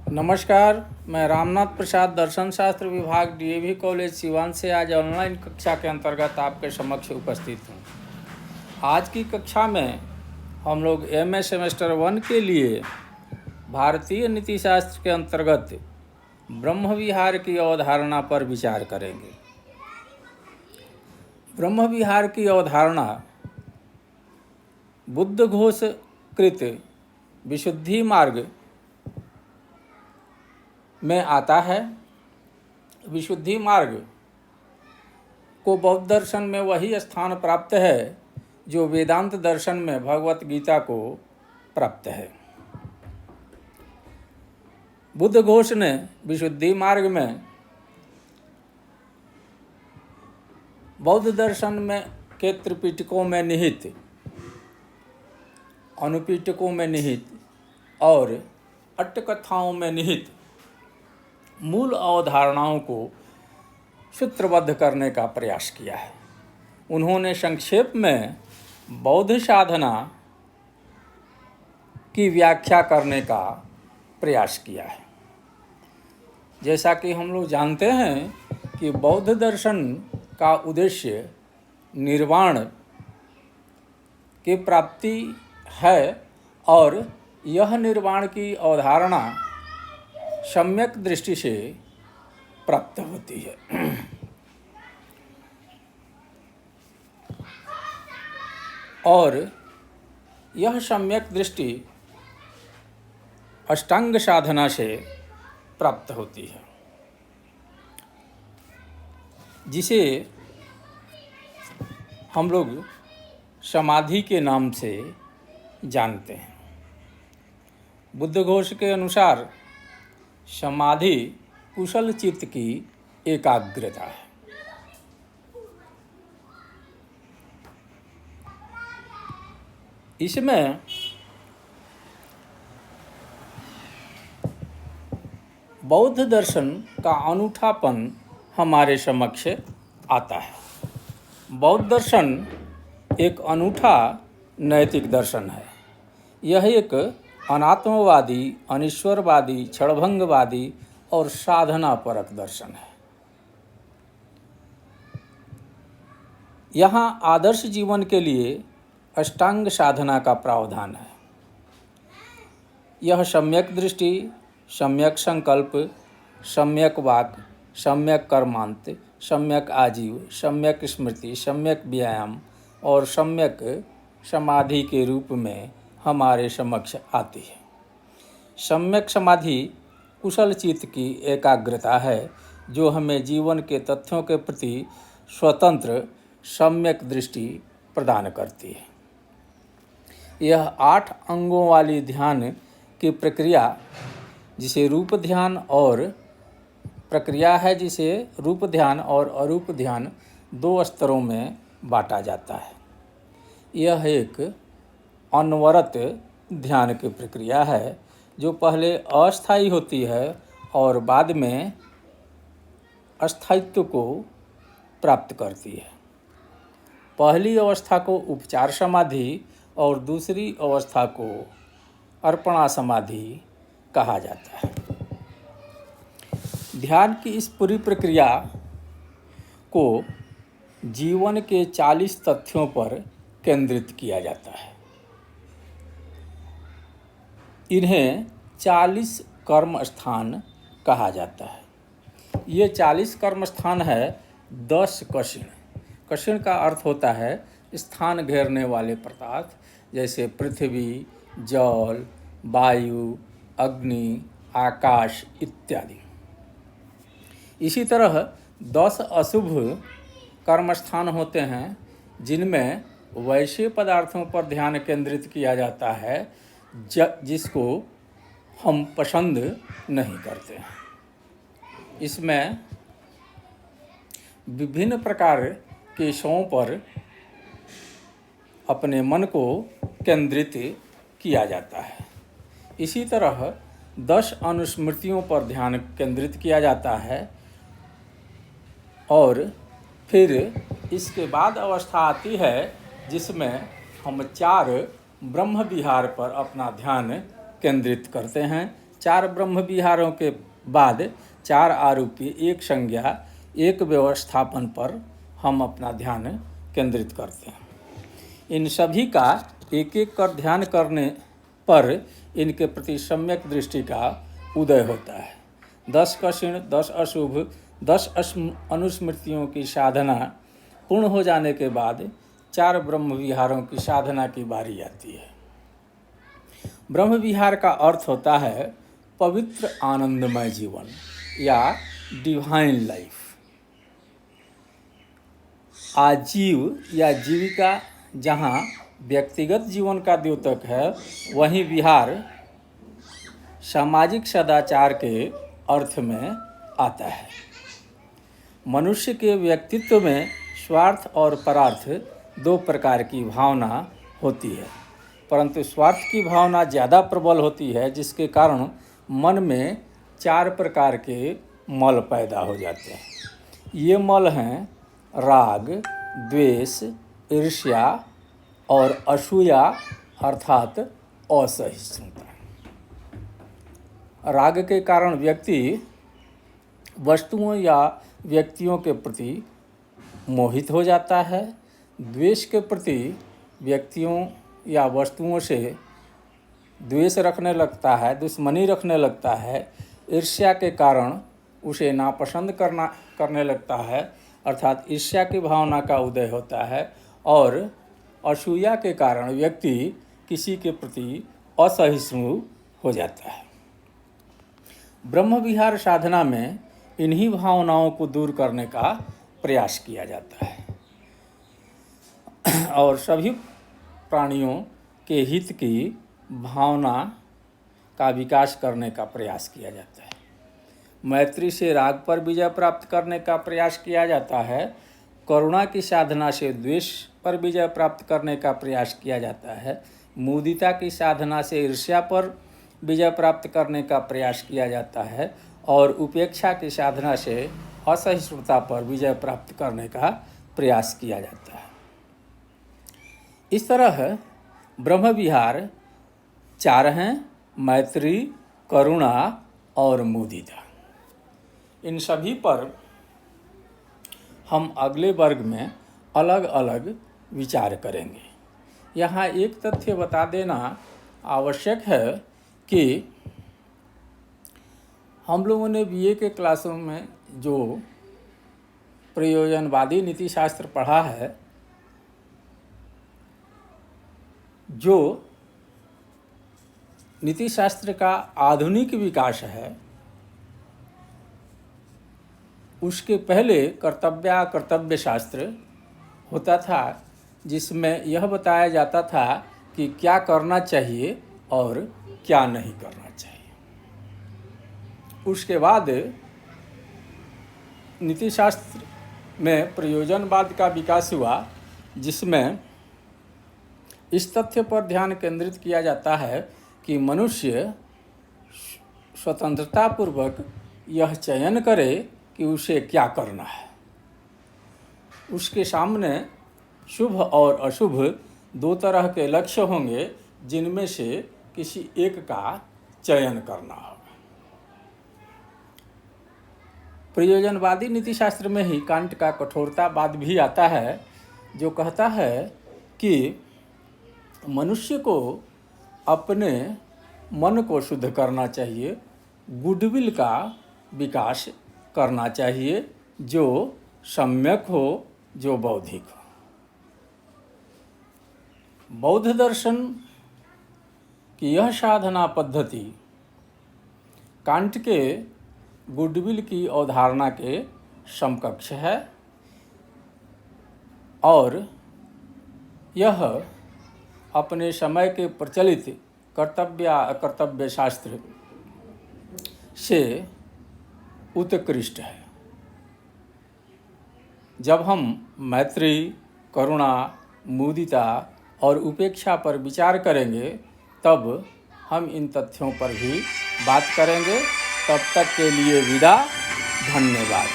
नमस्कार, मैं रामनाथ प्रसाद दर्शन शास्त्र विभाग डीएवी कॉलेज सिवान से आज ऑनलाइन कक्षा के अंतर्गत आपके समक्ष उपस्थित हूँ। आज की कक्षा में हम लोग एमए सेमेस्टर 1 के लिए भारतीय नीति शास्त्र के अंतर्गत ब्रह्म विहार की अवधारणा पर विचार करेंगे। ब्रह्म विहार की अवधारणा बुद्ध घोष कृत विशुद्धि मार्ग में आता है। विशुद्धि मार्ग को बौद्ध दर्शन में वही स्थान प्राप्त है जो वेदांत दर्शन में भगवत गीता को प्राप्त है। बुद्ध घोष ने विशुद्धि मार्ग में बौद्ध दर्शन में के त्रिपिटकों में निहित, अनुपिटकों में निहित और अट्टकथाओं में निहित मूल अवधारणाओं को सूत्रबद्ध करने का प्रयास किया है। उन्होंने संक्षेप में बौद्ध साधना की व्याख्या करने का प्रयास किया है। जैसा कि हम लोग जानते हैं कि बौद्ध दर्शन का उद्देश्य निर्वाण की प्राप्ति है और यह निर्वाण की अवधारणा सम्यक दृष्टि से प्राप्त होती है। और यह सम्यक दृष्टि अष्टांग साधना से प्राप्त होती है, जिसे हम लोग समाधि के नाम से जानते हैं। बुद्ध घोष के अनुसार समाधि कुशल चित्त की एकाग्रता है। इसमें बौद्ध दर्शन का अनूठापन हमारे समक्ष आता है। बौद्ध दर्शन एक अनूठा नैतिक दर्शन है। यह एक अनात्मवादी, अनीश्वरवादी, क्षणभंगवादी और साधना परक दर्शन है। यहाँ आदर्श जीवन के लिए अष्टांग साधना का प्रावधान है। यह सम्यक दृष्टि, सम्यक संकल्प, सम्यक वाक, सम्यक कर्मांत, सम्यक आजीव, सम्यक स्मृति, सम्यक व्यायाम और सम्यक समाधि के रूप में हमारे समक्ष आती है। सम्यक समाधि कुशल चित्त की एकाग्रता है जो हमें जीवन के तथ्यों के प्रति स्वतंत्र सम्यक दृष्टि प्रदान करती है। यह 8 अंगों वाली ध्यान की प्रक्रिया जिसे रूप ध्यान और प्रक्रिया है जिसे रूप ध्यान और अरूप ध्यान 2 स्तरों में बांटा जाता है। यह एक अनवरत ध्यान की प्रक्रिया है जो पहले अस्थायी होती है और बाद में अस्थायित्व को प्राप्त करती है। पहली अवस्था को उपचार समाधि और दूसरी अवस्था को अर्पणा समाधि कहा जाता है। ध्यान की इस पूरी प्रक्रिया को जीवन के 40 तथ्यों पर केंद्रित किया जाता है। इन्हें 40 कर्म स्थान कहा जाता है। ये 40 कर्म स्थान है 10 कषिण। कषिण का अर्थ होता है स्थान घेरने वाले पदार्थ, जैसे पृथ्वी, जल, वायु, अग्नि, आकाश इत्यादि। इसी तरह 10 अशुभ कर्म स्थान होते हैं जिनमें वैसे पदार्थों पर ध्यान केंद्रित किया जाता है जिसको हम पसंद नहीं करते हैं। इसमें विभिन्न प्रकार के विषयों पर अपने मन को केंद्रित किया जाता है। इसी तरह 10 अनुस्मृतियों पर ध्यान केंद्रित किया जाता है और फिर इसके बाद अवस्था आती है जिसमें हम 4 ब्रह्म विहार पर अपना ध्यान केंद्रित करते हैं, 4 ब्रह्म विहारों के बाद 4 आरूपी, एक संज्ञा, एक व्यवस्थापन पर हम अपना ध्यान केंद्रित करते हैं। इन सभी का एक एक कर ध्यान करने पर इनके प्रति सम्यक दृष्टि का उदय होता है। 10 क्षीण, 10 अशुभ, 10 अनुस्मृतियों की साधना पूर्ण हो जाने के बाद 4 ब्रह्म विहारों की साधना की बारी आती है। ब्रह्म विहार का अर्थ होता है पवित्र आनंदमय जीवन या डिवाइन लाइफ। आजीव या जीविका जहाँ व्यक्तिगत जीवन का द्योतक है, वहीं विहार सामाजिक सदाचार के अर्थ में आता है। मनुष्य के व्यक्तित्व में स्वार्थ और परार्थ 2 प्रकार की भावना होती है, परंतु स्वार्थ की भावना ज़्यादा प्रबल होती है, जिसके कारण मन में 4 प्रकार के मल पैदा हो जाते हैं। ये मल हैं राग, द्वेष, ईर्ष्या और असूया अर्थात असहिष्णुता। राग के कारण व्यक्ति वस्तुओं या व्यक्तियों के प्रति मोहित हो जाता है। द्वेष के प्रति व्यक्तियों या वस्तुओं से द्वेष रखने लगता है, दुश्मनी रखने लगता है। ईर्ष्या के कारण उसे नापसंद करने लगता है, अर्थात ईर्ष्या की भावना का उदय होता है। और असूया के कारण व्यक्ति किसी के प्रति असहिष्णु हो जाता है। ब्रह्म विहार साधना में इन्हीं भावनाओं को दूर करने का प्रयास किया जाता है और सभी प्राणियों के हित की भावना का विकास करने का प्रयास किया जाता है। मैत्री से राग पर विजय प्राप्त करने का प्रयास किया जाता है। करुणा की साधना से द्वेष पर विजय प्राप्त करने का प्रयास किया जाता है। मुदिता की साधना से ईर्ष्या पर विजय प्राप्त करने का प्रयास किया जाता है और उपेक्षा की साधना से असहिष्णुता पर विजय प्राप्त करने का प्रयास किया जाता है। इस तरह ब्रह्म विहार 4 हैं: मैत्री, करुणा और मुदिता। इन सभी पर हम अगले वर्ग में अलग अलग विचार करेंगे। यहाँ एक तथ्य बता देना आवश्यक है कि हम लोगों ने बीए के क्लासों में जो प्रयोजनवादी नीति शास्त्र पढ़ा है, जो नीति शास्त्र का आधुनिक विकास है, उसके पहले कर्तव्य शास्त्र होता था, जिसमें यह बताया जाता था कि क्या करना चाहिए और क्या नहीं करना चाहिए। उसके बाद नीति शास्त्र में प्रयोजनवाद का विकास हुआ, जिसमें इस तथ्य पर ध्यान केंद्रित किया जाता है कि मनुष्य स्वतंत्रतापूर्वक यह चयन करे कि उसे क्या करना है। उसके सामने शुभ और अशुभ 2 तरह के लक्ष्य होंगे, जिनमें से किसी एक का चयन करना होगा। प्रयोजनवादी नीति शास्त्र में ही कांट का कठोरतावाद भी आता है, जो कहता है कि मनुष्य को अपने मन को शुद्ध करना चाहिए, गुडविल का विकास करना चाहिए, जो सम्यक हो, जो बौद्धिक हो। बौद्ध दर्शन की यह साधना पद्धति कांट के गुडविल की अवधारणा के समकक्ष है और यह अपने समय के प्रचलित कर्तव्य शास्त्र से उत्कृष्ट है। जब हम मैत्री, करुणा, मुदिता और उपेक्षा पर विचार करेंगे, तब हम इन तथ्यों पर भी बात करेंगे। तब तक के लिए विदा। धन्यवाद।